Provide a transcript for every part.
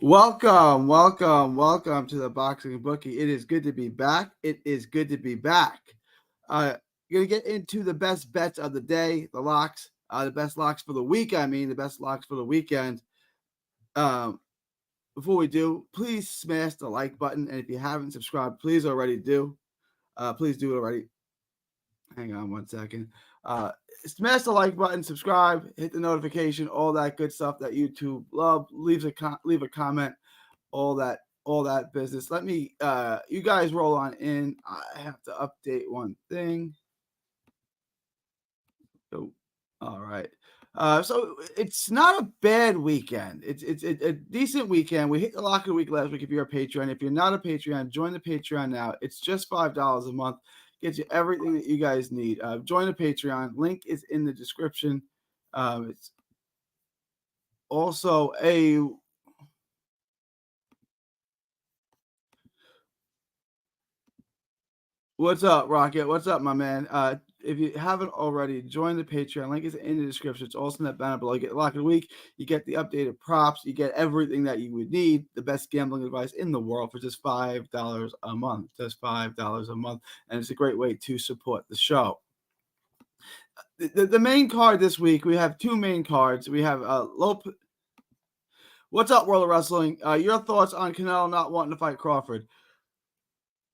Welcome to the Boxing Bookie. It is good to be back. It is good to be back. Uh, Gonna get into the best bets of the day, the locks, the best locks for the week. The best locks for the weekend. Um, Before we do, please smash the like button, and if you haven't subscribed, please already do. Please do it already. Hang on one second. Smash the like button, subscribe, hit the notification, all that good stuff that YouTube love. Leave a comment, all that business. Let me you guys roll on in. I have to update one thing. Oh, all right. So it's not a bad weekend. It's a decent weekend. We hit the lock of the week last week. If you're a Patreon, if you're not a Patreon, join the Patreon now. It's just $5 a month. Gets you everything that you guys need. Join the Patreon. Link is in the description. It's also a What's up, Rocket? What's up, my man? If you haven't already, join the Patreon. Link is in the description. It's also in that banner below. You get Lock of the Week. You get the updated props. You get everything that you would need. The best gambling advice in the world for just $5 a month. Just $5 a month. And it's a great way to support the show. The main card this week, we have two main cards. We have What's up, World of Wrestling? Your thoughts on Canelo not wanting to fight Crawford?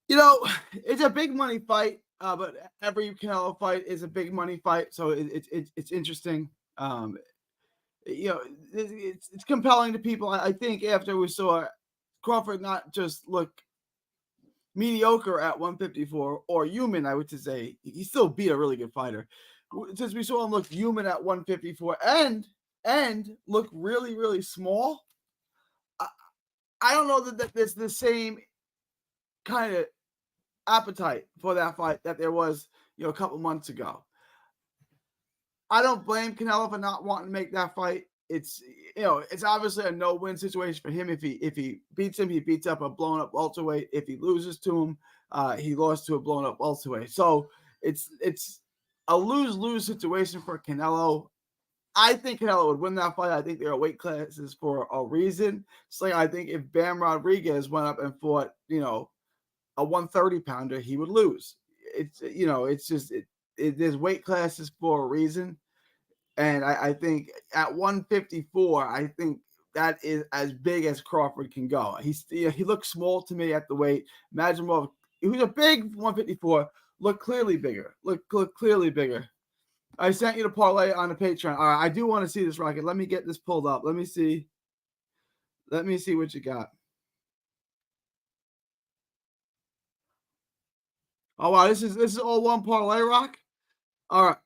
It's a big money fight, but every Canelo fight is a big money fight, so it's interesting. It's compelling to people. I think after we saw Crawford not just look mediocre at 154 or human, I would say he still beat a really good fighter. Since we saw him look human at 154 and look really, really small, I don't know that there's the same kind of appetite for that fight that there was, a couple months ago. I don't blame Canelo for not wanting to make that fight. It's obviously a no-win situation for him. If he beats him, he beats up a blown-up welterweight. If he loses to him, he lost to a blown-up welterweight. So it's a lose-lose situation for Canelo. I think Canelo would win that fight. I think there are weight classes for a reason. It's like I think if Bam Rodriguez went up and fought, a 130 pounder, he would lose. There's weight classes for a reason. And I think at 154, I think that is as big as Crawford can go. He looks small to me at the weight. Imagine more. He was a big 154. Look clearly bigger. Look clearly bigger. I sent you the parlay on the Patreon. All right, I do want to see this, Rocket. Let me get this pulled up. Let me see what you got. Oh wow, this is all one parlay, Rock. All right.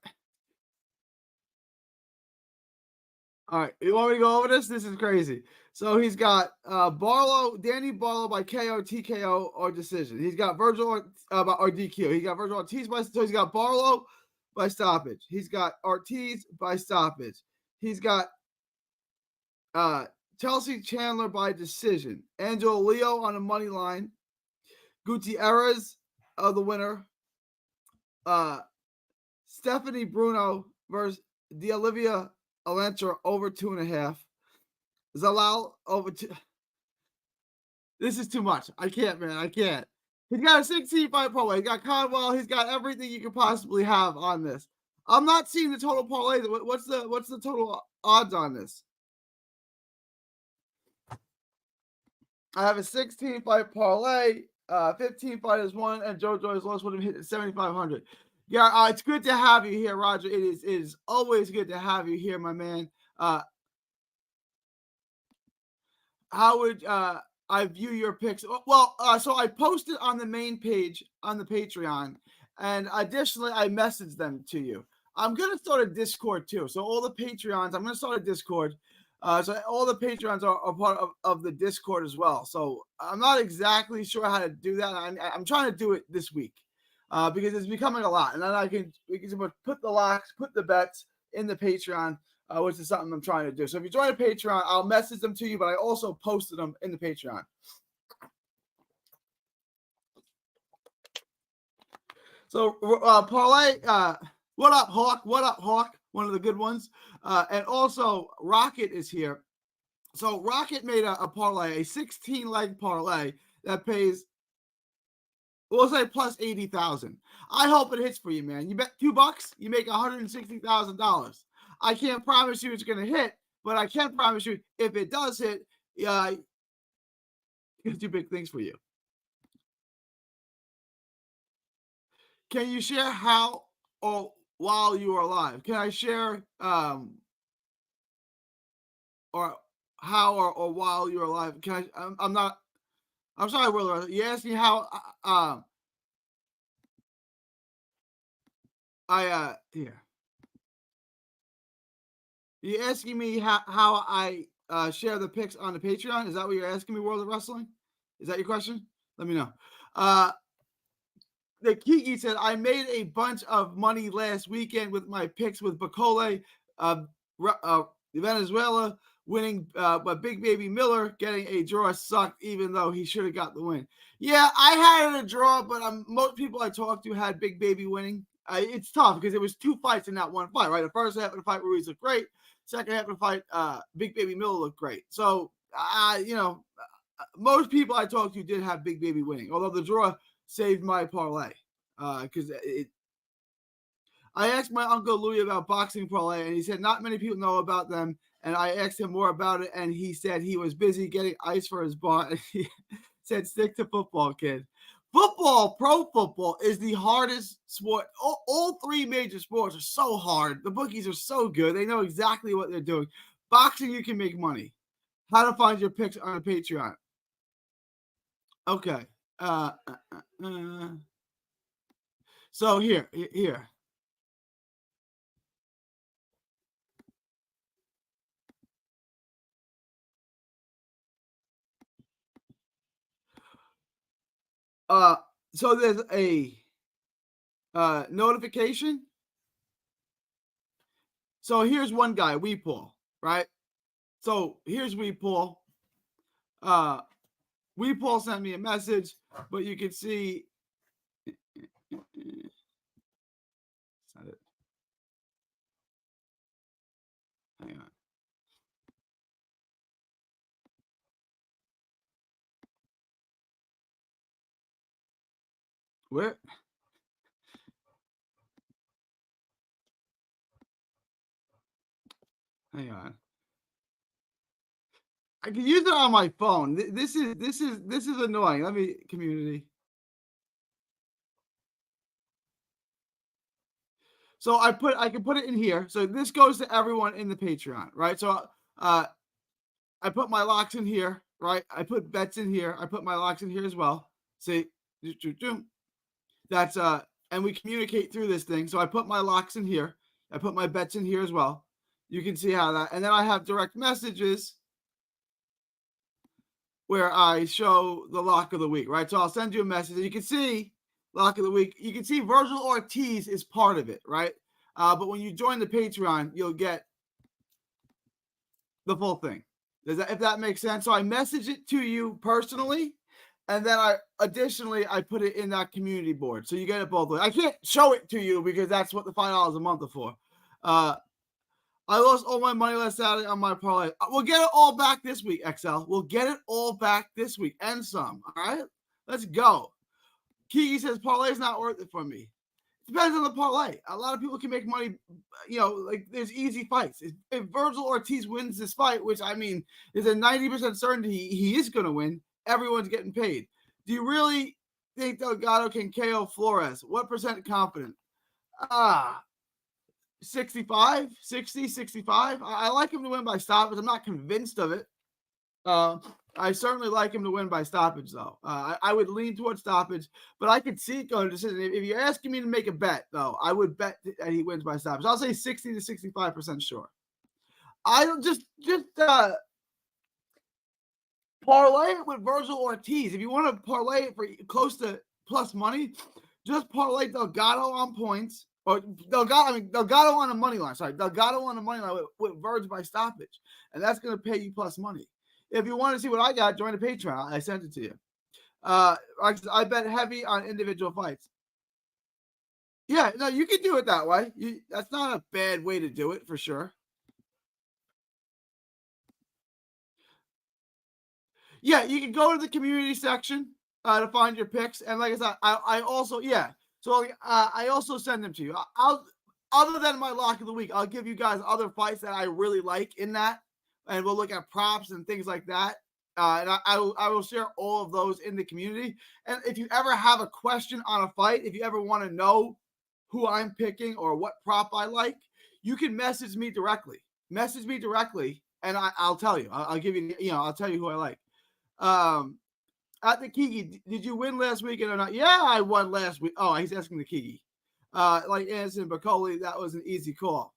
All right, you want me to go over this? This is crazy. So he's got Danny Barlow by KO, TKO, or decision. He's got Virgil or DQ. He got Virgil Ortiz so he's got Barlow by stoppage. He's got Ortiz by stoppage. He's got Chelsea Chandler by decision. Angelo Leo on the money line. Gutierrez the winner. Stephanie Bruno versus D'Olivia Elantra over 2.5. Zalal over 2. This is too much. I can't, man. I can't. He's got a 16-fight parlay. He's got Conwell. He's got everything you could possibly have on this. I'm not seeing the total parlay. What's the total odds on this? I have a 16-fight parlay. 15 fighters won, and Joe Joyce lost would have hit 7,500. Yeah, it's good to have you here, Roger. It is always good to have you here, my man. How would I view your picks? Well, so I posted on the main page on the Patreon, and additionally, I messaged them to you. I'm going to start a Discord too. So all the Patreons, I'm going to start a Discord. So all the Patreons are part of the Discord as well. So I'm not exactly sure how to do that. I'm trying to do it this week because it's becoming a lot. And then we can put the locks, put the bets in the Patreon, which is something I'm trying to do. So if you join a Patreon, I'll message them to you, but I also posted them in the Patreon. So parlay, what up, Hawk? What up, Hawk? One of the good ones. And also, Rocket is here. So Rocket made a parlay, a 16 leg parlay that pays, we'll say plus 80,000. I hope it hits for you, man. You bet $2, you make $160,000. I can't promise you it's going to hit, but I can promise you if it does hit, it's do big things for you. Can you share how or while you are alive? Can I share or how or while you're alive? Can I? I'm not. I'm sorry, Willer. You asked me how. Here. You asking me how I share the picks on the Patreon? Is that what you're asking me, World of Wrestling? Is that your question? Let me know. The Kiki said, I made a bunch of money last weekend with my picks with Bacole, Venezuela winning, but Big Baby Miller getting a draw sucked, even though he should have got the win. Yeah, I had it a draw, but most people I talked to had Big Baby winning. It's tough because it was 2 fights in that one fight, right? The first half of the fight, Ruiz looked great. Second half of the fight, Big Baby Miller looked great. So, most people I talked to did have Big Baby winning, although the draw saved my parlay because I asked my uncle Louis about boxing parlay, and he said not many people know about them. And I asked him more about it, and he said he was busy getting ice for his bar. And he said, "Stick to football, kid. Football, pro football, is the hardest sport. All three major sports are so hard. The bookies are so good; they know exactly what they're doing. Boxing, you can make money. How to find your picks on a Patreon? Okay. So here. So there's a notification. So here's one guy, Weepaul, right? So here's Weepaul. Weepaul sent me a message, but you can see. That's not it. Hang on. Where? Hang on. I can use it on my phone. This is annoying. Let me community. So I can put it in here. So this goes to everyone in the Patreon, right? So I put my locks in here, right? I put bets in here. I put my locks in here as well. See, that's and we communicate through this thing. So I put my locks in here. I put my bets in here as well. You can see how that, and then I have direct messages where I show the lock of the week, right? So I'll send you a message, and you can see lock of the week. You can see Virgil Ortiz is part of it, right? But when you join the Patreon, you'll get the full thing. If that makes sense? So I message it to you personally, and then I put it in that community board, so you get it both ways. I can't show it to you because that's what the $5 a month are for. I lost all my money last Saturday on my parlay. We'll get it all back this week, XL. We'll get it all back this week and some. All right, let's go. Kiki says parlay is not worth it for me. Depends on the parlay. A lot of people can make money, like there's easy fights. If Virgil Ortiz wins this fight, which I mean is a 90% certainty he is going to win, everyone's getting paid. Do you really think Delgado can KO Flores? What percent confident? 65, 60, 65. I like him to win by stoppage. I'm not convinced of it. I certainly like him to win by stoppage, though. I would lean towards stoppage, but I could see it going to decision. If you're asking me to make a bet, though, I would bet that he wins by stoppage. I'll say 60 to 65% sure. I don't just parlay it with Virgil Ortiz. If you want to parlay it for close to plus money, just parlay Delgado on points. Or Delgado on the money line. Sorry, Delgado on the money line with Verge by stoppage. And that's going to pay you plus money. If you want to see what I got, join the Patreon. I sent it to you. I bet heavy on individual fights. Yeah, no, you can do it that way. That's not a bad way to do it for sure. Yeah, you can go to the community section to find your picks. And like I said, I also, yeah. So I also send them to you. I'll, other than my lock of the week, I'll give you guys other fights that I really like in that. And we'll look at props and things like that. And I will share all of those in the community. And if you ever have a question on a fight, if you ever want to know who I'm picking or what prop I like, you can message me directly. Message me directly, and I'll tell you. I'll give you, I'll tell you who I like. At the Kiki, did you win last weekend or not? Yeah, I won last week. Oh, he's asking the Kiki. Like Anderson Bacoli, that was an easy call.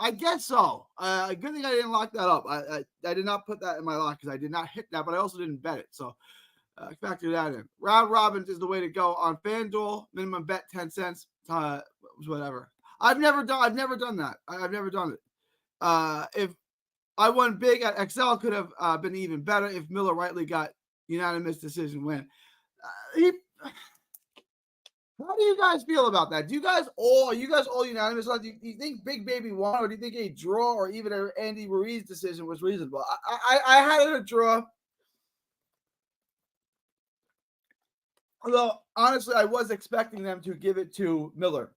I guess so. Good thing I didn't lock that up. I did not put that in my lock because I did not hit that, but I also didn't bet it. So factor that in. Round robins is the way to go on FanDuel. Minimum bet 10 cents. Whatever. I've never done that. I've never done it. If I won big at XL, could have been even better if Miller Rightly got unanimous decision win. How do you guys feel about that? Are you guys all unanimous? Do you think Big Baby won, or do you think a draw or even an Andy Ruiz decision was reasonable? I had it a draw. Although, honestly, I was expecting them to give it to Miller.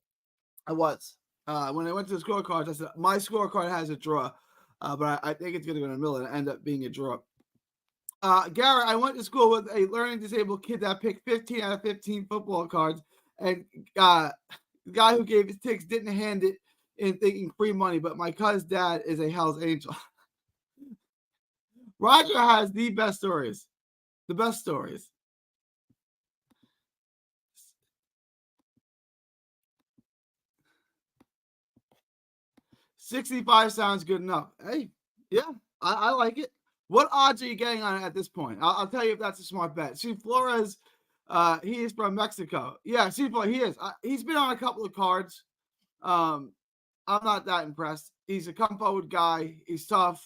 I was. When I went to the scorecards, I said, my scorecard has a draw, but I think it's going to go to Miller and end up being a draw. Garrett, I went to school with a learning disabled kid that picked 15 out of 15 football cards, and the guy who gave his ticks didn't hand it in thinking free money, but my cousin's dad is a Hell's Angel. Roger has the best stories. The best stories. 65 sounds good enough. Hey, yeah, I like it. What odds are you getting on it at this point? I'll tell you if that's a smart bet. See, Flores, he is from Mexico. Yeah, see, he is. He's been on a couple of cards. I'm not that impressed. He's a come forward guy. He's tough.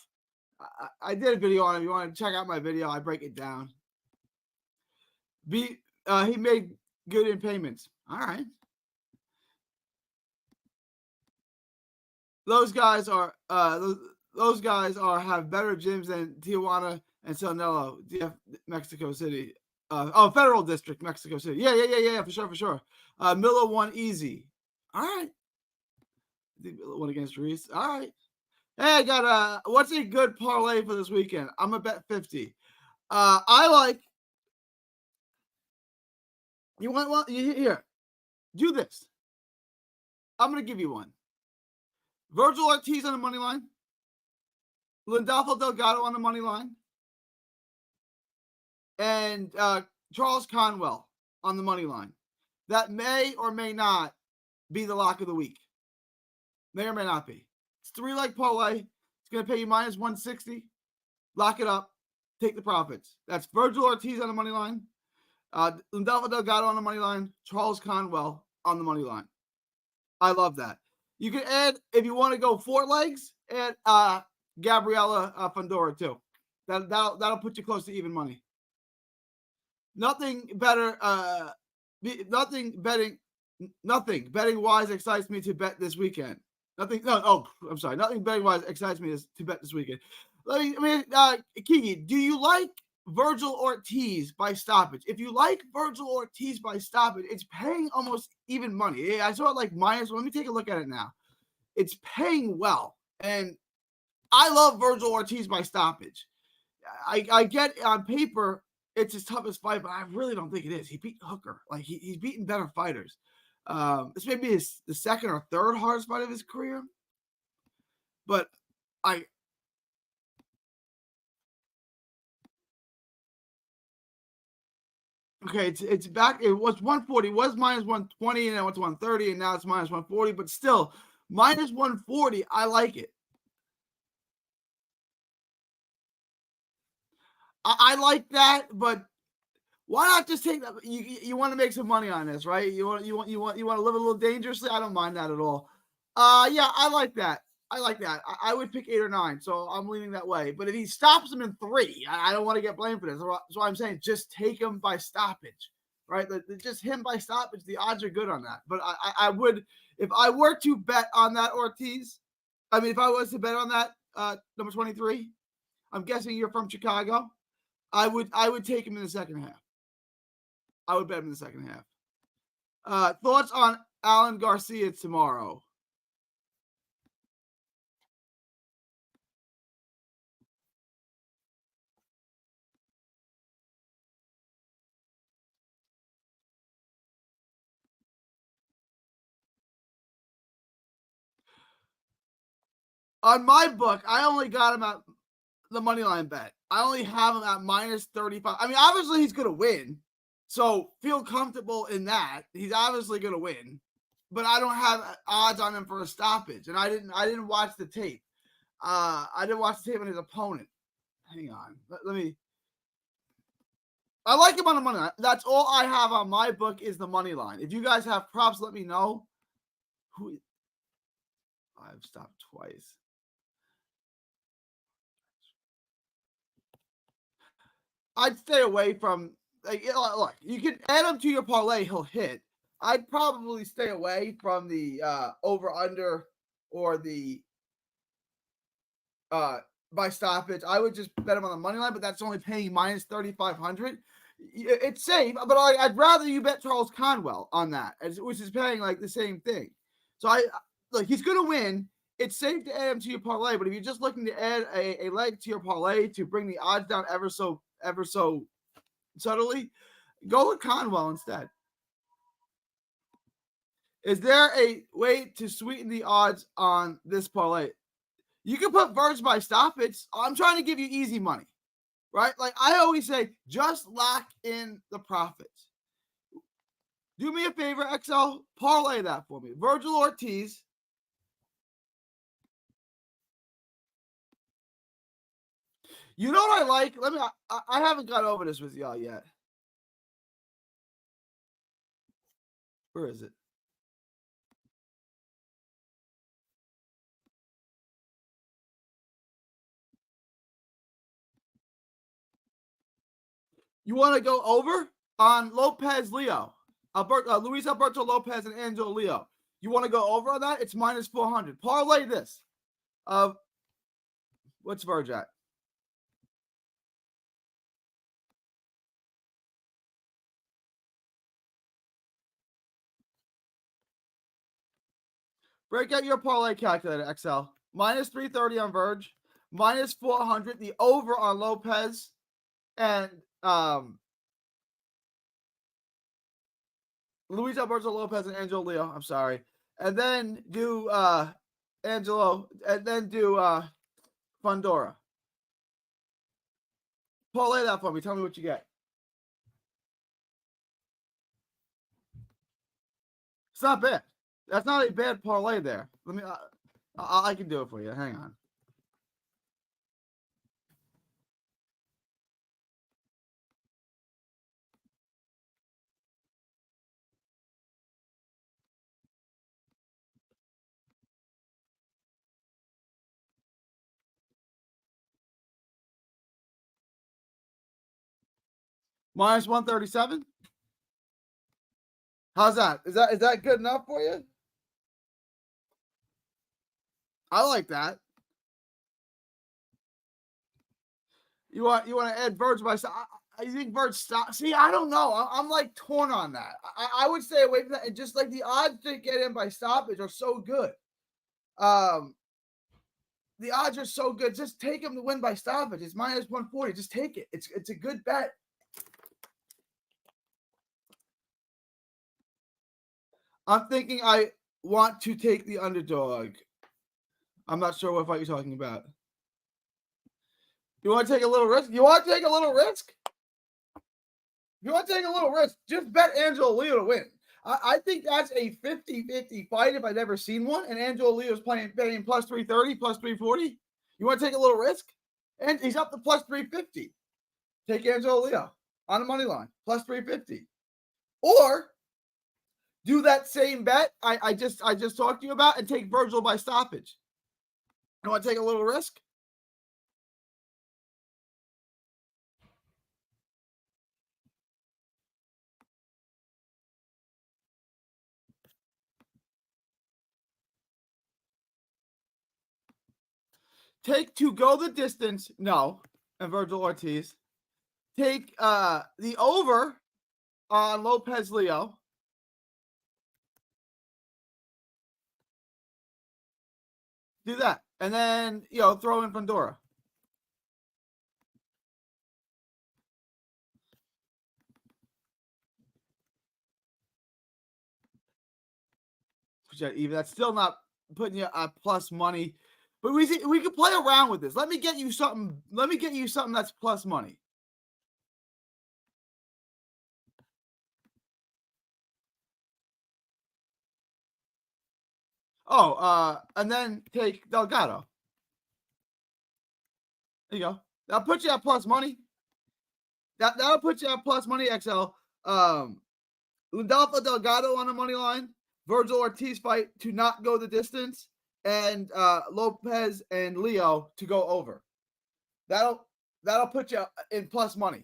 I did a video on him. If you want to check out my video, I break it down. He made good in payments. All right. Those guys are have better gyms than Tijuana and Sonelo, Mexico City. Federal District, Mexico City. Yeah, for sure. Miller won easy. All right. I think Miller won against Reese. All right. Hey, I got what's a good parlay for this weekend? I'm gonna bet 50. I like. You want one? Here, do this. I'm gonna give you one. Virgil Ortiz on the money line. Landolfo Delgado on the money line. And Charles Conwell on the money line. That may or may not be the lock of the week. May or may not be. It's 3-leg parlay. It's going to pay you minus 160. Lock it up. Take the profits. That's Virgil Ortiz on the money line. Landolfo Delgado on the money line. Charles Conwell on the money line. I love that. You can add, if you want to go 4 legs, add Gabriela Fundora too. That'll put you close to even money. Nothing betting wise excites me to bet this weekend. Nothing betting wise excites me to bet this weekend. Kiki, do you like Virgil Ortiz by stoppage? If you like Virgil Ortiz by stoppage, it's paying almost even money. I saw it like minus. Let me take a look at it now. It's paying well, and I love Virgil Ortiz by stoppage. I get on paper it's his toughest fight, but I really don't think it is. He beat Hooker. Like he's beaten better fighters. This may be the second or third hardest fight of his career, but it's back. It was 140, was minus 120, and then went to 130, and now it's minus 140. But still, minus 140, I like it. I like that, but why not just take that? You want to make some money on this, right? You want to live a little dangerously. I don't mind that at all. Yeah, I like that. I would pick 8 or 9, so I'm leaning that way. But if he stops him in 3, I don't want to get blamed for this. That's why I'm saying just take him by stoppage, right? Just him by stoppage. The odds are good on that. But I would, if I were to bet on that Ortiz, if I was to bet on that number 23, I'm guessing you're from Chicago. I would take him in the second half. I would bet him in the second half. Thoughts on Alan Garcia tomorrow? On my book, I only got him at the money line bet. I only have him at minus 35. I mean, obviously he's going to win. So feel comfortable in that. He's obviously going to win. But I don't have odds on him for a stoppage. And I didn't watch the tape. I didn't watch the tape on his opponent. Hang on. Let me. I like him on the money line. That's all I have on my book is the money line. If you guys have props, let me know. I've stopped twice. I'd stay away from, like, look, you can add him to your parlay, he'll hit. I'd probably stay away from the over-under or the by stoppage. I would just bet him on the money line, but that's only paying minus 3,500. It's safe, but I'd rather you bet Charles Conwell on that, which is paying like the same thing. So he's going to win. It's safe to add him to your parlay, but if you're just looking to add a leg to your parlay to bring the odds down ever so subtly, go with Conwell instead. Is there a way to sweeten the odds on this parlay? You can put Verge by stoppage. I'm trying to give you easy money, right? Like I always say, just lock in the profits. Do me a favor, XL, parlay that for me. Virgil Ortiz. You know what I like? I haven't got over this with y'all yet. Where is it? You want to go over on Lopez Leo, Luis Alberto Lopez and Angel Leo. You want to go over on that? It's minus 400. Parlay this. What's Verge at? Break out your parlay calculator, XL. Minus 330 on Verge. Minus 400. The over on Lopez and Luis Alberto Lopez and Angel Leo. I'm sorry. And then do Angelo. And then do Fundora. Parlay that for me. Tell me what you get. It's not bad. That's not a bad parlay there. Let me. I can do it for you. Hang on. Minus 137. How's that? Is that good enough for you? I like that. You want to add Verge by? I think Verge stop. See, I don't know. I'm like torn on that. I would stay away from that. And just like the odds to get in by stoppage are so good. The odds are so good. Just take him to win by stoppage. It's minus 140. Just take it. It's a good bet. I'm thinking I want to take the underdog. I'm not sure what fight you're talking about. You want to take a little risk? You want to take a little risk? You want to take a little risk? Just bet Angelo Leo to win. I think that's a 50-50 fight if I've ever seen one. And Angelo Leo's paying plus 330, plus 340. You want to take a little risk? And he's up to plus 350. Take Angelo Leo on the money line, plus 350. Or do that same bet I just talked to you about and take Virgil by stoppage. You want to take a little risk? Take to go the distance, no, and Virgil Ortiz. take the over on Lopez Leo. Do that. And then, throw in Fundora. Even that's still not putting you at plus money, but we can play around with this. Let me get you something. Let me get you something that's plus money. Oh, and then take Delgado. There you go. That'll put you at plus money. That'll put you at plus money, XL. Rodolfo Delgado on the money line. Virgil Ortiz fight to not go the distance, and Lopez and Leo to go over. That'll put you in plus money.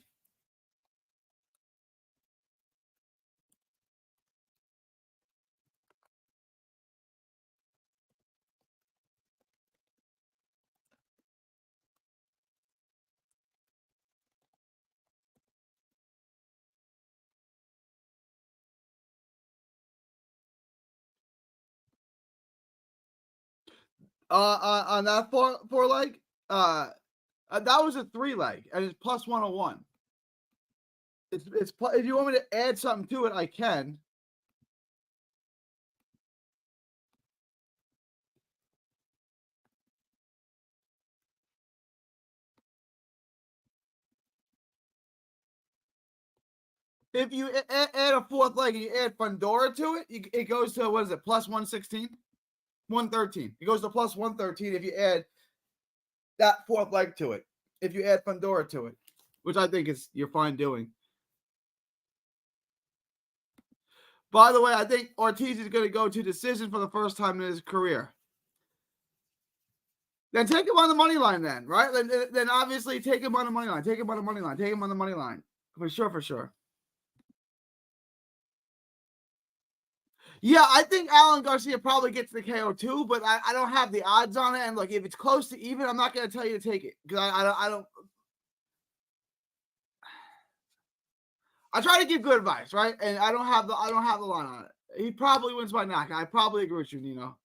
On that four leg, that was a 3-leg, and it's plus 101. It's if you want me to add something to it, I can. If you add a 4th leg and you add Fundora to it, it goes to, what is it, plus 116? 113. It goes to plus 113 if you add that 4th leg to it. If you add Fundora to it, which I think you're fine doing. By the way, I think Ortiz is going to go to decision for the first time in his career. Then take him on the money line then, right? Then obviously take him on the money line. Take him on the money line. Take him on the money line. For sure. Yeah, I think Alan Garcia probably gets the KO too, but I don't have the odds on it. And look, if it's close to even, I'm not going to tell you to take it because I don't. I try to give good advice, right? And I don't have the line on it. He probably wins by knockout. I probably agree with you, Nino.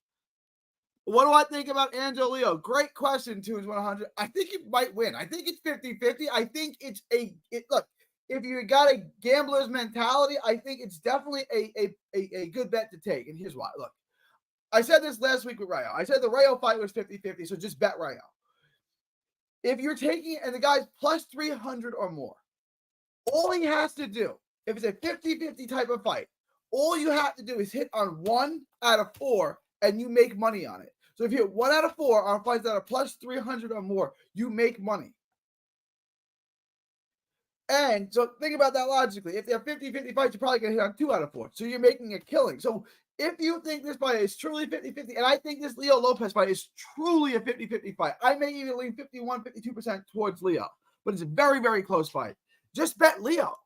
What do I think about Angel Leo? Great question, Tunes 100. I think he might win. I think it's 50-50. I think it's look, if you got a gambler's mentality, I think it's definitely a good bet to take. And here's why. Look, I said this last week with Rayo. I said the Rayo fight was 50-50, so just bet Rayo. If you're taking, and the guy's plus 300 or more, all he has to do, if it's a 50-50 type of fight, all you have to do is hit on 1 out of 4 and you make money on it. So if you hit 1 out of 4 on fights that are plus 300 or more, you make money. And so think about that logically. If they're 50-50 fights, you're probably going to hit on 2 out of 4. So you're making a killing. So if you think this fight is truly 50-50, and I think this Leo Lopez fight is truly a 50-50 fight, I may even lean 51-52% towards Leo. But it's a very, very close fight. Just bet Leo,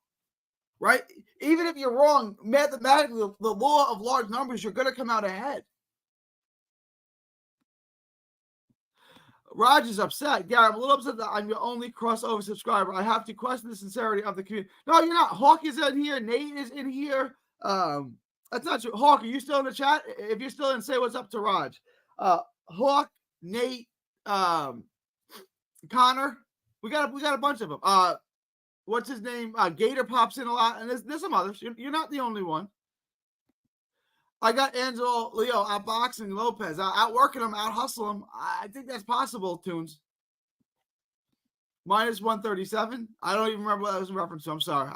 right? Even if you're wrong, mathematically, the law of large numbers, you're going to come out ahead. Raj is upset. Gary, I'm a little upset that I'm your only crossover subscriber. I have to question the sincerity of the community. No, you're not. Hawk is in here. Nate is in here. That's not true. Hawk, are you still in the chat? If you're still in, say what's up to Raj. Hawk, Nate, Connor. We got a bunch of them. What's his name? Gator pops in a lot, and there's some others. You're not the only one. I got Angelo Leo outboxing Lopez, outworking him, out hustling him. I think that's possible, Tunes. Minus 137. I don't even remember what that was in reference to. I'm sorry.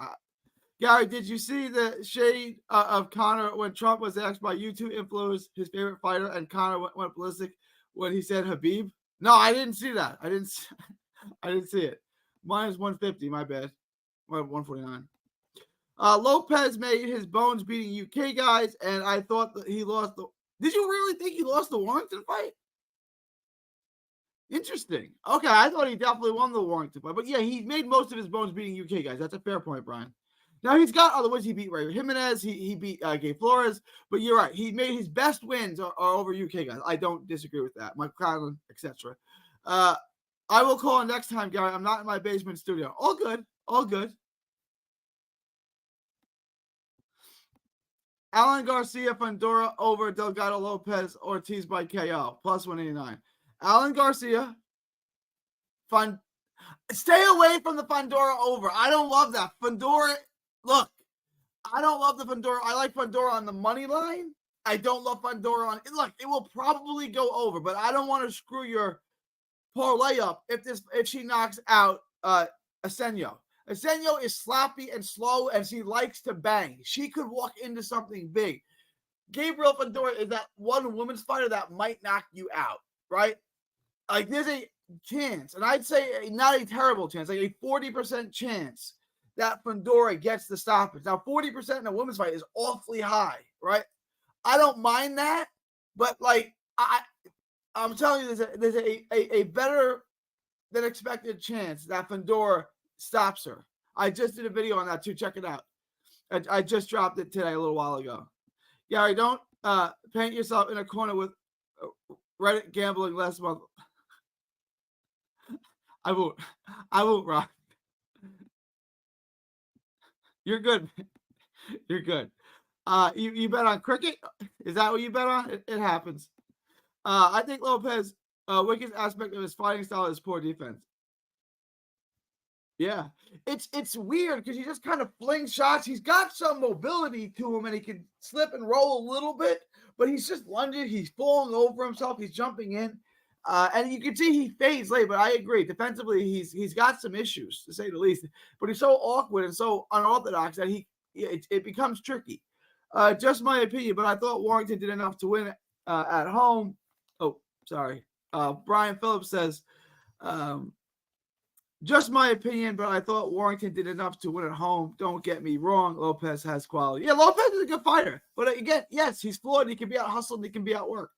Gary, did you see the shade of Connor when Trump was asked by YouTube influencers his favorite fighter, and Connor went ballistic when he said Habib? No, I didn't see that. I didn't see it. Minus 150. My bad. 149. Lopez made his bones beating UK guys, and I thought that he lost the. Did you really think he lost the Warrington fight? Interesting. Okay, I thought he definitely won the Warrington fight, but yeah, he made most of his bones beating UK guys. That's a fair point, Brian. Now he's got other wins. He beat Ray Jimenez. He beat Gabe Flores, but you're right. He made his best wins are over UK guys. I don't disagree with that. Mike Conlon, etc. I will call next time, Gary. I'm not in my basement studio. All good. All good. Alan Garcia, Fundora over Delgado Lopez, Ortiz by KO, plus 189. Alan Garcia, stay away from the Fundora over. I don't love that. Fundora, look, I don't love the Fundora. I like Fundora on the money line. I don't love Fundora on, look, it will probably go over, but I don't want to screw your parlay up if she knocks out Asenio. Asenio is sloppy and slow, and she likes to bang. She could walk into something big. Gabriel Fundora is that one women's fighter that might knock you out, right? Like, there's a chance, and I'd say not a terrible chance, like a 40% chance that Fundora gets the stoppage. Now, 40% in a women's fight is awfully high, right? I don't mind that, but like I'm telling you, there's a better than expected chance that Fundora stops her. I just did a video on that too. Check it out. I just dropped it today a little while ago. Gary, don't paint yourself in a corner with Reddit gambling last month. I won't, Rock. You're good. You're good. You bet on cricket? Is that what you bet on? It happens. I think Lopez, weakest aspect of his fighting style is poor defense. Yeah, it's weird because he just kind of flings shots. He's got some mobility to him, and he can slip and roll a little bit, but he's just lunging. He's falling over himself. He's jumping in, and you can see he fades late. But I agree, defensively, he's got some issues to say the least. But he's so awkward and so unorthodox that it becomes tricky. Just my opinion, but I thought Warrington did enough to win at home. Oh, sorry. Brian Phillips says. Just my opinion, but I thought Warrington did enough to win at home. Don't get me wrong. Lopez has quality. Yeah, Lopez is a good fighter. But again, yes, he's flawed. He can be out hustled. He can be outworked.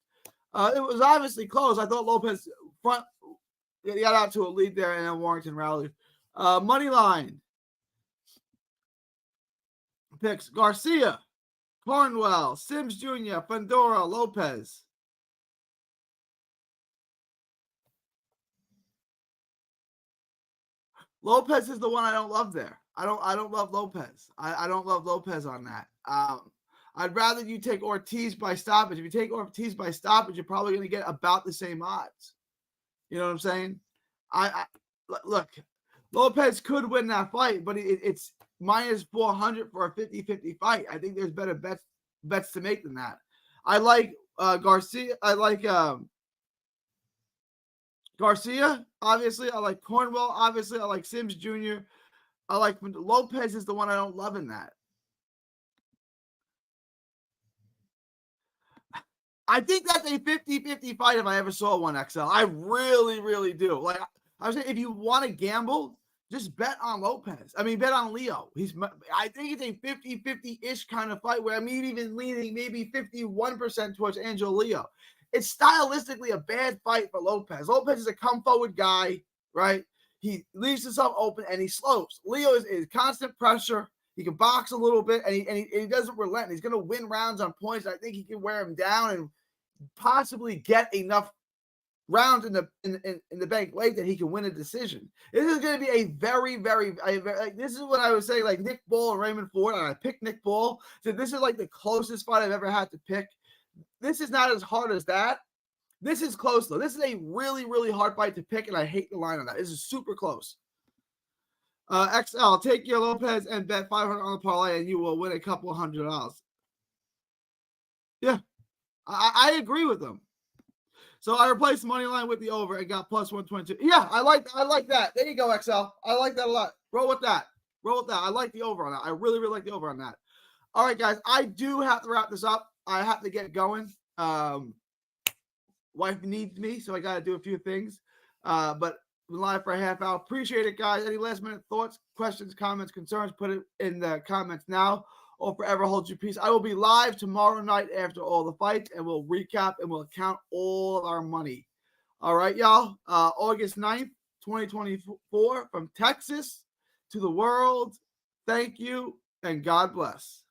It was obviously close. I thought Lopez got out to a lead there, and then Warrington rallied. Money line. Picks Garcia, Cornwell, Sims Jr., Fundora, Lopez. Lopez is the one I don't love there. I don't love Lopez. I don't love Lopez on that. I'd rather you take Ortiz by stoppage. If you take Ortiz by stoppage, you're probably going to get about the same odds. You know what I'm saying? Look, Lopez could win that fight, but it's minus 400 for a 50-50 fight. I think there's better bets to make than that. I like Garcia. I like Garcia, obviously. I like Cornwell, obviously. I like Sims Jr. I like Lopez is the one I don't love in that. I think that's a 50-50 fight if I ever saw one, XL. I really, really do. Like, I was saying, if you want to gamble, just bet on Lopez. I mean, bet on Leo. I think it's a 50-50-ish kind of fight where I'm even leaning maybe 51% towards Angel Leo. It's stylistically a bad fight for Lopez. Lopez is a come forward guy, right? He leaves himself open and he slopes. Leo is constant pressure. He can box a little bit and he doesn't relent. He's going to win rounds on points. I think he can wear him down and possibly get enough rounds in the bank late that he can win a decision. This is going to be a very, very, this is what I was saying, like Nick Ball and Raymond Ford. And I picked Nick Ball. So this is like the closest fight I've ever had to pick. This is not as hard as that. This is close, though. This is a really, really hard fight to pick, and I hate the line on that. This is super close. XL, take your Lopez and bet 500 on the parlay, and you will win a couple $100. Yeah, I agree with them. So I replaced the money line with the over and got plus 122. Yeah, I like that. There you go, XL. I like that a lot. Roll with that. I like the over on that. I really, really like the over on that. All right, guys. I do have to wrap this up. I have to get going. Wife needs me, so I got to do a few things. But we're live for a half hour. Appreciate it, guys. Any last minute thoughts, questions, comments, concerns, put it in the comments now or forever hold your peace. I will be live tomorrow night after all the fights, and we'll recap and we'll count all our money. All right, y'all. August 9th, 2024, from Texas to the world. Thank you, and God bless.